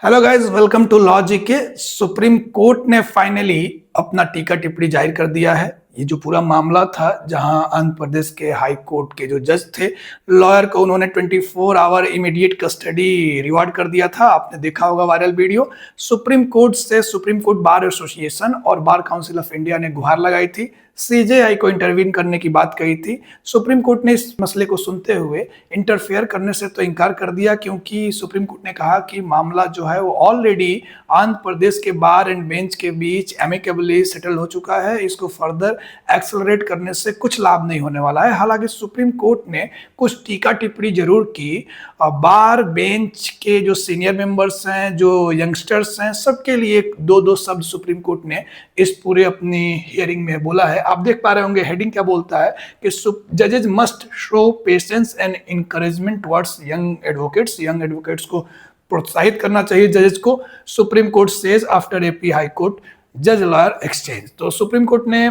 Hello guys, welcome to law GK. Supreme Court ने finally अपना टीका टिप्पणी जाहिर कर दिया है। ये जो पूरा मामला था, जहां आंध्र प्रदेश के हाई कोर्ट के जो जज थे, लॉयर को उन्होंने 24 आवर इमीडिएट कस्टडी रिवॉर्ड कर दिया था। आपने देखा होगा वायरल वीडियो। सुप्रीम कोर्ट से सुप्रीम कोर्ट बार एसोसिएशन और बार काउंसिल ऑफ इंडिया ने गुहार लगाई थी, सीजेआई को इंटरवीन करने की बात कही थी। सुप्रीम कोर्ट ने इस मसले को सुनते हुए इंटरफेयर करने से तो इनकार कर दिया, क्योंकि सुप्रीम कोर्ट ने कहा कि मामला जो है वो ऑलरेडी आंध्र प्रदेश के बार एंड बेंच के बीच एमिकेबली सेटल हो चुका है। इसको फर्दर एक्सेलरेट करने से कुछ लाभ नहीं होने वाला है। हालांकि सुप्रीम कोर्ट ने कुछ टीका टिप्पणी जरूर की। बार बेंच के जो सीनियर मेंबर्स हैं, जो यंगस्टर्स हैं, सबके लिए दो दो शब्द सुप्रीम कोर्ट ने इस पूरे अपनी हियरिंग में बोला है। आप देख पा रहे होंगे हेडिंग क्या बोलता है कि जजेस must show patience and encouragement towards young advocates को प्रोत्साहित करना चाहिए जजेस को। Supreme court says after AP high court जज लॉयर एक्सचेंज। तो सुप्रीम कोर्ट ने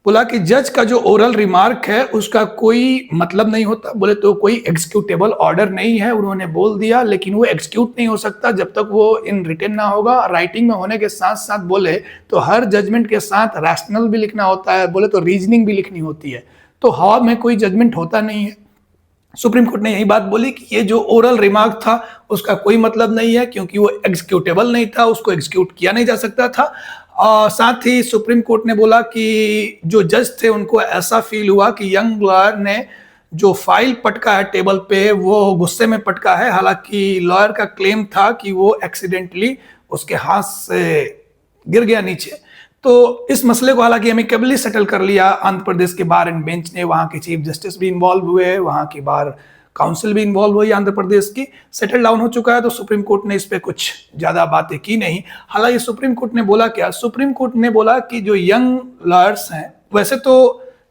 बोला कि जज का जो ओरल रिमार्क है उसका कोई मतलब नहीं होता। बोले तो कोई एग्जीक्यूटेबल ऑर्डर नहीं है, उन्होंने बोल दिया, लेकिन वो एग्जीक्यूट नहीं हो सकता जब तक वो इन रिटन ना होगा। राइटिंग में होने के साथ साथ बोले तो हर जजमेंट के साथ रैशनल भी लिखना होता है, बोले तो रीजनिंग भी लिखनी होती है। तो हवा में कोई जजमेंट होता नहीं है। सुप्रीम कोर्ट ने यही बात बोली कि ये जो ओरल रिमार्क था उसका कोई मतलब नहीं है, क्योंकि वो एग्जीक्यूटेबल नहीं था, उसको एग्जीक्यूट किया नहीं जा सकता था। और साथ ही सुप्रीम कोर्ट ने बोला कि जो जज थे उनको ऐसा फील हुआ कि यंग लॉयर ने जो फाइल पटका है टेबल पे वो गुस्से में पटका है। हालांकि लॉयर का क्लेम था कि वो एक्सीडेंटली उसके हाथ से गिर गया नीचे। तो इस मसले को हालांकि एमिकेबली सेटल कर लिया आंध्र प्रदेश के बार एंड बेंच ने। वहां के चीफ जस्टिस भी इन्वॉल्व हुए, वहां की बार काउंसिल भी इन्वॉल्व हुई आंध्र प्रदेश की। सेटल डाउन हो चुका है। तो सुप्रीम कोर्ट ने इस पे कुछ ज्यादा बातें की नहीं। हालांकि सुप्रीम कोर्ट ने बोला क्या, सुप्रीम कोर्ट ने बोला कि जो यंग लॉयर्स हैं, वैसे तो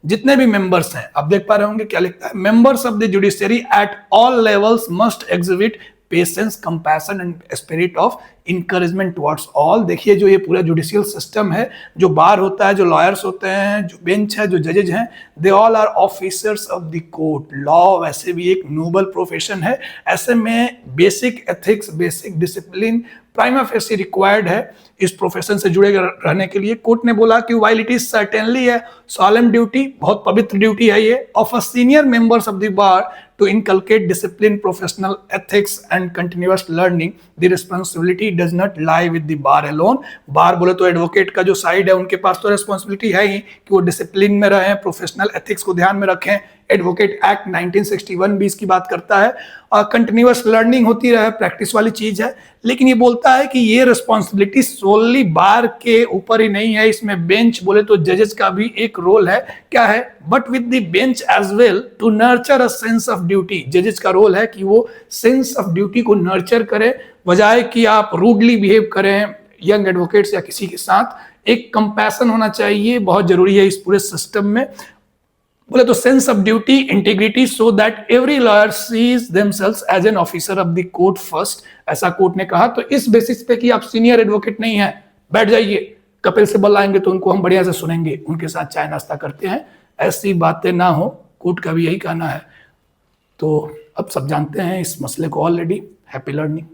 जितने भी मेंबर्स हैं, आप देख पा रहे होंगे क्या लिखता है, members of the judiciary at all levels must exhibit patience, compassion and spirit of encouragement towards all. देखिए जो ये पूरा जुडिशियल सिस्टम है, जो बार होता है, जो लॉयर्स होते हैं, जो बेंच है, जो जजेज हैं, they all are officers of the court. Law वैसे भी एक नोबल प्रोफेशन है। ऐसे में basic ethics, basic discipline prima facie required है इस प्रोफेशन से जुड़े रहने के लिए। कोर्ट ने बोला कि वाइल इट इज सर्टेनली है सॉलेम ड्यूटी, बहुत पवित्र ड्यूटी है ये, of a senior members of the bar to inculcate discipline, professional ethics and continuous learning, the responsibility does not lie with the bar alone। बार बोले तो एडवोकेट का जो side है उनके पास तो रिस्पॉन्सिबिलिटी है ही कि वो डिसिप्लिन में रहें, प्रोफेशनल एथिक्स को ध्यान में रखें। एडवोकेट एक्ट 1961 भी इसकी बात करता है। और कंटिन्यूअस लर्निंग होती रहे, प्रैक्टिस वाली चीज है। लेकिन ये बोलता है कि ये रिस्पॉन्सिबिलिटी सोनली बार के ऊपर ही नहीं है, इसमें बेंच बोले तो जजेस का भी एक रोल है। क्या है? But with the bench as well to nurture a sense of duty. जजेस का रोल है कि वो सेंस ऑफ ड्यूटी को नर्चर करें, बजाय कि आप रूडली बिहेव करें यंग एडवोकेट्स या किसी के साथ। एक कंपैशन होना चाहिए, बहुत जरूरी है इस पूरे सिस्टम में। बोले तो sense of duty, integrity, so that every lawyer sees themselves as an officer of the court first, ऐसा कोर्ट ने कहा। तो इस बेसिस पे कि आप सीनियर एडवोकेट नहीं है, बैठ जाइए, कपिल सिब्बल आएंगे तो उनको हम बढ़िया से सुनेंगे, उनके साथ चाय नाश्ता करते हैं, ऐसी बातें ना हो। कोर्ट का भी यही कहना है। तो अब सब जानते हैं इस मसले को ऑलरेडी। Happy learning.